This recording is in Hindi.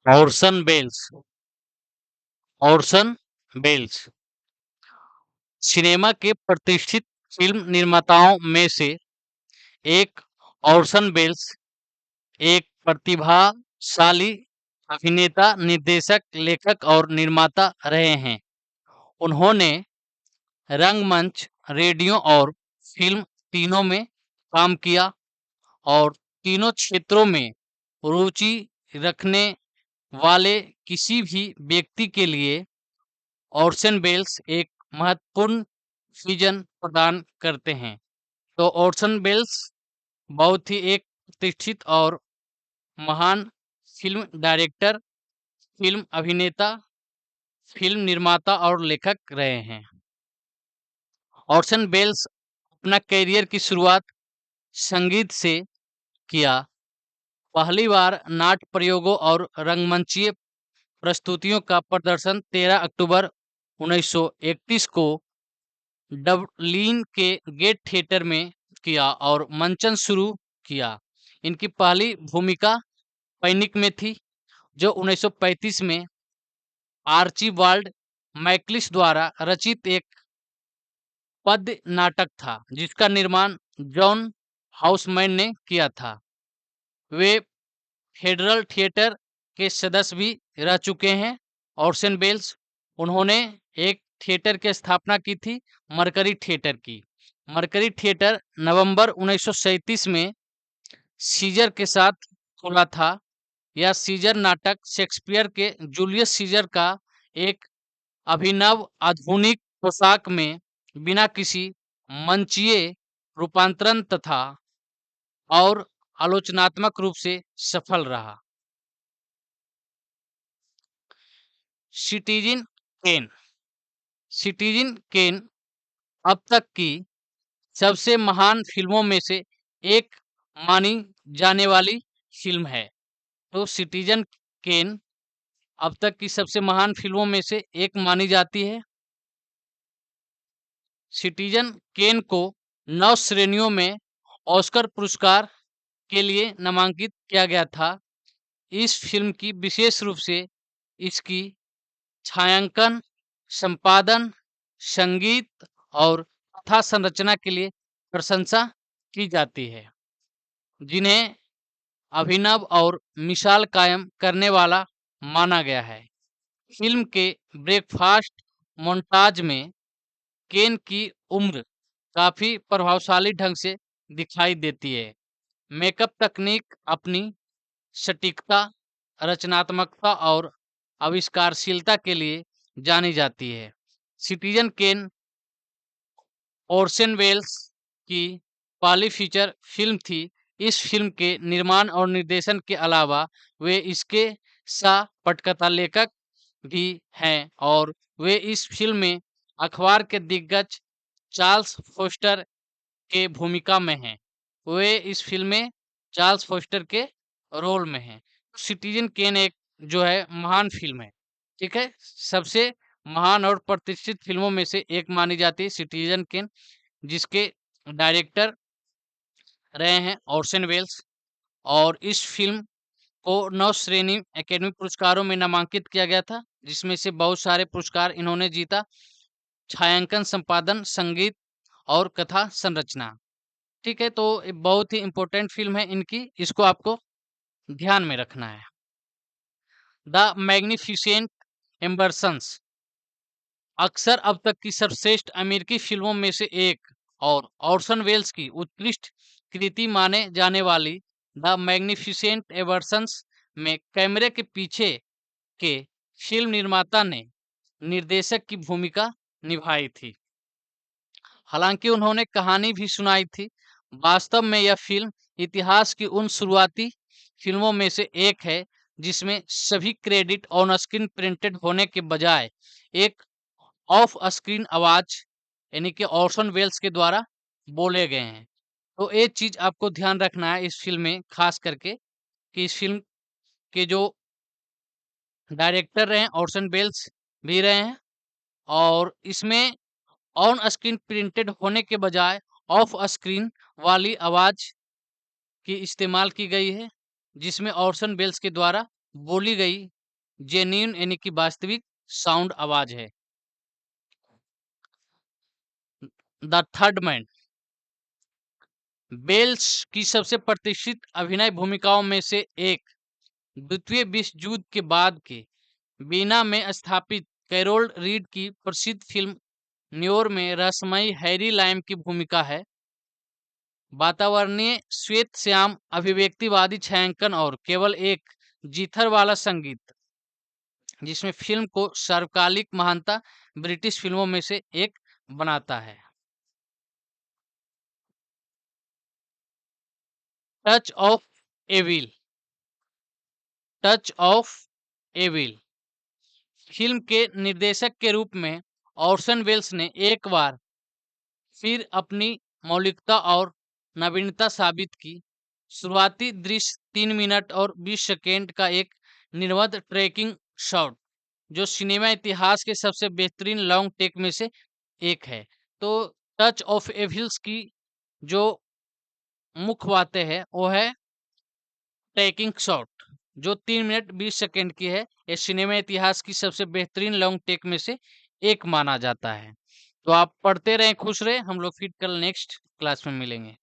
Orson Welles. Orson Welles cinema के प्रतिष्ठित फिल्म निर्माताओं में से एक। ऑर्सन वेल्स एक प्रतिभाशाली अभिनेता, निर्देशक, लेखक और निर्माता रहे हैं। उन्होंने रंगमंच, रेडियो और फिल्म तीनों में काम किया और तीनों क्षेत्रों में रुचि रखने वाले किसी भी व्यक्ति के लिए ऑर्सन वेल्स एक महत्वपूर्ण विजन प्रदान करते हैं। तो ऑर्सन वेल्स बहुत ही एक प्रतिष्ठित और महान फिल्म डायरेक्टर, फिल्म अभिनेता, फिल्म निर्माता और लेखक रहे हैं। ऑर्सन वेल्स अपना करियर की शुरुआत संगीत से किया। पहली बार नाट्य प्रयोगों और रंगमंचीय प्रस्तुतियों का प्रदर्शन 13 अक्टूबर 1931 को डबलिन के गेट थिएटर में किया और मंचन शुरू किया। इनकी पहली भूमिका पैनिक में थी, जो 1935 में आर्चीबाल्ड मैकलिस द्वारा रचित एक पद्य नाटक था, जिसका निर्माण जॉन हाउसमैन ने किया था। वे फेडरल थिएटर के सदस्य भी रह चुके हैं। ऑर्सन वेल्स उन्होंने एक थिएटर की स्थापना की थी, मरकरी थिएटर की। मरकरी थिएटर नवंबर 1937 में सीजर के साथ खुला था। यह सीजर नाटक शेक्सपियर के जूलियस सीजर का एक अभिनव आधुनिक पोशाक में बिना किसी मंचीय रूपांतरण तथा और आलोचनात्मक रूप से सफल रहा। Citizen Kane. सिटीजन केन अब तक की सबसे महान फिल्मों में से एक मानी जाने वाली फिल्म है। तो सिटीजन केन अब तक की सबसे महान फिल्मों में से एक मानी जाती है। सिटीजन केन को 9 श्रेणियों में ऑस्कर पुरस्कार के लिए नामांकित किया गया था। इस फिल्म की विशेष रूप से इसकी छायांकन, संपादन, संगीत और कथा संरचना के लिए प्रशंसा की जाती है, जिन्हें अभिनव और मिसाल कायम करने वाला माना गया है। फिल्म के ब्रेकफास्ट मोन्टाज में केन की उम्र काफी प्रभावशाली ढंग से दिखाई देती है। मेकअप तकनीक अपनी सटीकता, रचनात्मकता और आविष्कारशीलता के लिए जानी जाती है। सिटीजन केन ऑर्सन वेल्स की पहली फीचर फिल्म थी। इस फिल्म के निर्माण और निर्देशन के अलावा वे इसके सह पटकथा लेखक भी हैं और वे इस फिल्म में अखबार के दिग्गज चार्ल्स फोस्टर के भूमिका में हैं। वे इस फिल्म में चार्ल्स फोस्टर के रोल में हैं। सिटीजन केन एक जो है महान फिल्म है, ठीक है। सबसे महान और प्रतिष्ठित फिल्मों में से एक मानी जाती है सिटीजन केन, जिसके डायरेक्टर रहे हैं ऑर्सन वेल्स। और इस फिल्म को 9 श्रेणी एकेडमी पुरस्कारों में नामांकित किया गया था, जिसमें से बहुत सारे पुरस्कार इन्होंने जीता। छायांकन, संपादन, संगीत और कथा संरचना, ठीक है। तो ये बहुत ही इंपॉर्टेंट फिल्म है इनकी, इसको आपको ध्यान में रखना है। द मैग्निफिसेंट एम्बरसंस अक्सर अब तक की सर्वश्रेष्ठ अमेरिकी फिल्मों में से एक और ऑर्सन वेल्स की उत्कृष्ट कृति माने जाने वाली द मैग्निफिसेंट एम्बरसंस में कैमरे के पीछे के फिल्म निर्माता ने निर्देशक की भूमिका निभाई थी। हालांकि उन्होंने कहानी भी सुनाई थी। वास्तव में यह फिल्म इतिहास की उन शुरुआती फिल्मों में से एक है जिसमें सभी क्रेडिट ऑन स्क्रीन प्रिंटेड होने के बजाय एक ऑफ स्क्रीन आवाज यानी कि ऑर्सन वेल्स के द्वारा बोले गए हैं। तो एक चीज आपको ध्यान रखना है इस फिल्म में, खास करके कि इस फिल्म के जो डायरेक्टर रहे हैं ऑर्सन वेल्स भी रहे हैं और इसमें ऑन स्क्रीन प्रिंटेड होने के बजाय ऑफ स्क्रीन वाली आवाज की इस्तेमाल की गई है, जिसमें ऑर्सन वेल्स के द्वारा बोली गई जेन्युइन यानी कि वास्तविक साउंड आवाज है। द थर्ड मैन बेल्स की सबसे प्रतिष्ठित अभिनय भूमिकाओं में से एक, द्वितीय विश्व युद्ध के बाद के वीना में स्थापित कैरोल रीड की प्रसिद्ध फिल्म न्योर में रहस्यमयी हैरी लाइम की भूमिका है। वातावरणीय श्वेत श्याम अभिव्यक्तिवादी छायांकन और केवल एक जीथर वाला संगीत, जिसमें फिल्म को सर्वकालिक महानता ब्रिटिश फिल्मों में से एक बनाता है। Touch of Evil Touch of Evil film के निर्देशक के रूप में ऑर्सन वेल्स ने एक बार फिर अपनी मौलिकता और नवीनता साबित की। शुरुआती दृश्य 3 मिनट और 20 सेकेंड का एक निर्बाध ट्रैकिंग शॉट, जो सिनेमा इतिहास के सबसे बेहतरीन लॉन्ग टेक में से एक है। तो टच ऑफ एविल्स की जो मुख्य बातें हैं वो है ट्रैकिंग शॉट, जो 3 मिनट 20 सेकेंड की है। ये सिनेमा इतिहास की सबसे बेहतरीन लॉन्ग टेक में से एक माना जाता है। तो आप पढ़ते रहें, खुश रहें। हम लोग फिर कल नेक्स्ट क्लास में मिलेंगे।